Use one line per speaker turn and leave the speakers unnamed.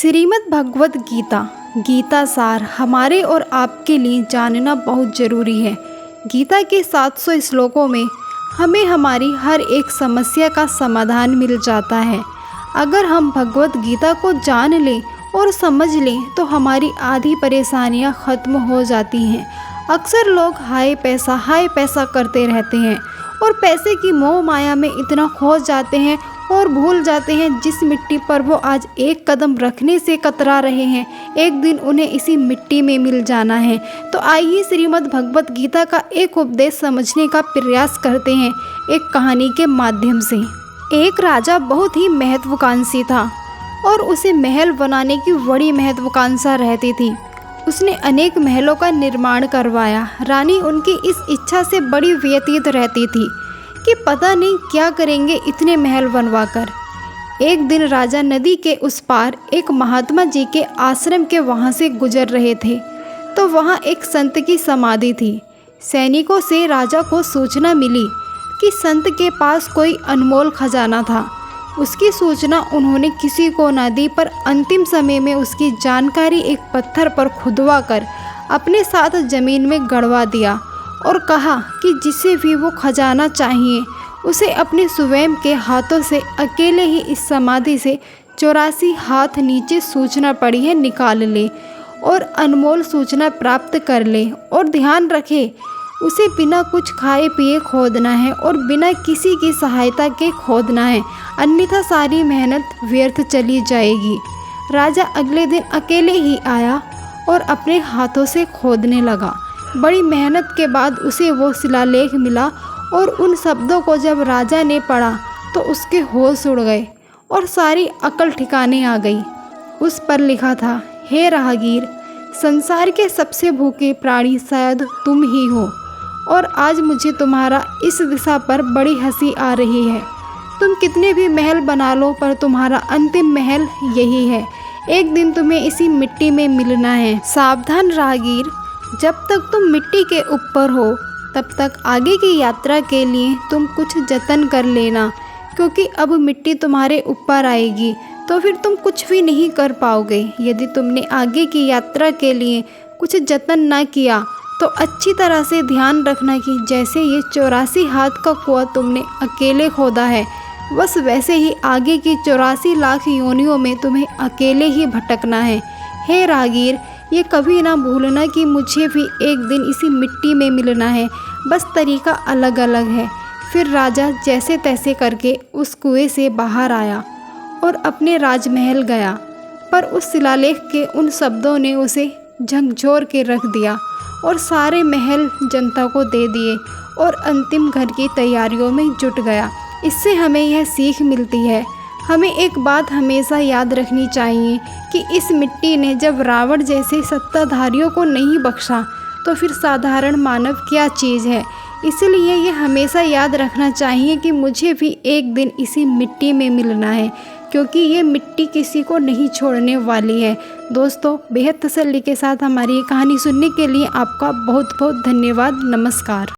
श्रीमद् भगवत गीता गीता सार हमारे और आपके लिए जानना बहुत ज़रूरी है। गीता के 700 श्लोकों में हमें हमारी हर एक समस्या का समाधान मिल जाता है। अगर हम भगवत गीता को जान लें और समझ लें तो हमारी आधी परेशानियां ख़त्म हो जाती हैं। अक्सर लोग हाय पैसा करते रहते हैं और पैसे की मोह माया में इतना खो जाते हैं और भूल जाते हैं जिस मिट्टी पर वो आज एक कदम रखने से कतरा रहे हैं, एक दिन उन्हें इसी मिट्टी में मिल जाना है। तो आइए श्रीमद् भगवत गीता का एक उपदेश समझने का प्रयास करते हैं एक कहानी के माध्यम से। एक राजा बहुत ही महत्वाकांक्षी था और उसे महल बनाने की बड़ी महत्वाकांक्षा रहती थी। उसने अनेक महलों का निर्माण करवाया। रानी उनकी इस इच्छा से बड़ी व्यतीत रहती थी कि पता नहीं क्या करेंगे इतने महल बनवाकर। एक दिन राजा नदी के उस पार एक महात्मा जी के आश्रम के वहाँ से गुजर रहे थे तो वहाँ एक संत की समाधि थी। सैनिकों से राजा को सूचना मिली कि संत के पास कोई अनमोल खजाना था। उसकी सूचना उन्होंने किसी को न दी, पर अंतिम समय में उसकी जानकारी एक पत्थर पर खुदवा कर अपने साथ ज़मीन में गड़वा दिया और कहा कि जिसे भी वो खजाना चाहिए उसे अपने स्वयं के हाथों से अकेले ही इस समाधि से 84 हाथ नीचे सूचना पड़ी है निकाल ले और अनमोल सूचना प्राप्त कर ले। और ध्यान रखे उसे बिना कुछ खाए पिए खोदना है और बिना किसी की सहायता के खोदना है, अन्यथा सारी मेहनत व्यर्थ चली जाएगी। राजा अगले दिन अकेले ही आया और अपने हाथों से खोदने लगा। बड़ी मेहनत के बाद उसे वो शिलालेख मिला और उन शब्दों को जब राजा ने पढ़ा तो उसके होश उड़ गए और सारी अकल ठिकाने आ गई। उस पर लिखा था, हे राहगीर, संसार के सबसे भूखे प्राणी शायद तुम ही हो और आज मुझे तुम्हारा इस दिशा पर बड़ी हंसी आ रही है। तुम कितने भी महल बना लो पर तुम्हारा अंतिम महल यही है। एक दिन तुम्हें इसी मिट्टी में मिलना है। सावधान राहगीर, जब तक तुम मिट्टी के ऊपर हो तब तक आगे की यात्रा के लिए तुम कुछ जतन कर लेना, क्योंकि अब मिट्टी तुम्हारे ऊपर आएगी तो फिर तुम कुछ भी नहीं कर पाओगे। यदि तुमने आगे की यात्रा के लिए कुछ जतन ना किया तो अच्छी तरह से ध्यान रखना कि जैसे ये 84 हाथ का कुआं तुमने अकेले खोदा है, बस वैसे ही आगे की 84 लाख योनियों में तुम्हें अकेले ही भटकना है। हे राहगीर, ये कभी ना भूलना कि मुझे भी एक दिन इसी मिट्टी में मिलना है, बस तरीका अलग अलग है। फिर राजा जैसे तैसे करके उस कुएं से बाहर आया और अपने राजमहल गया, पर उस शिलालेख के उन शब्दों ने उसे झकझोर के रख दिया और सारे महल जनता को दे दिए और अंतिम घर की तैयारियों में जुट गया। इससे हमें यह सीख मिलती है, हमें एक बात हमेशा याद रखनी चाहिए कि इस मिट्टी ने जब रावण जैसे सत्ताधारियों को नहीं बख्शा तो फिर साधारण मानव क्या चीज़ है। इसलिए ये हमेशा याद रखना चाहिए कि मुझे भी एक दिन इसी मिट्टी में मिलना है, क्योंकि ये मिट्टी किसी को नहीं छोड़ने वाली है। दोस्तों, बेहद तसल्ली के साथ हमारी ये कहानी सुनने के लिए आपका बहुत बहुत धन्यवाद। नमस्कार।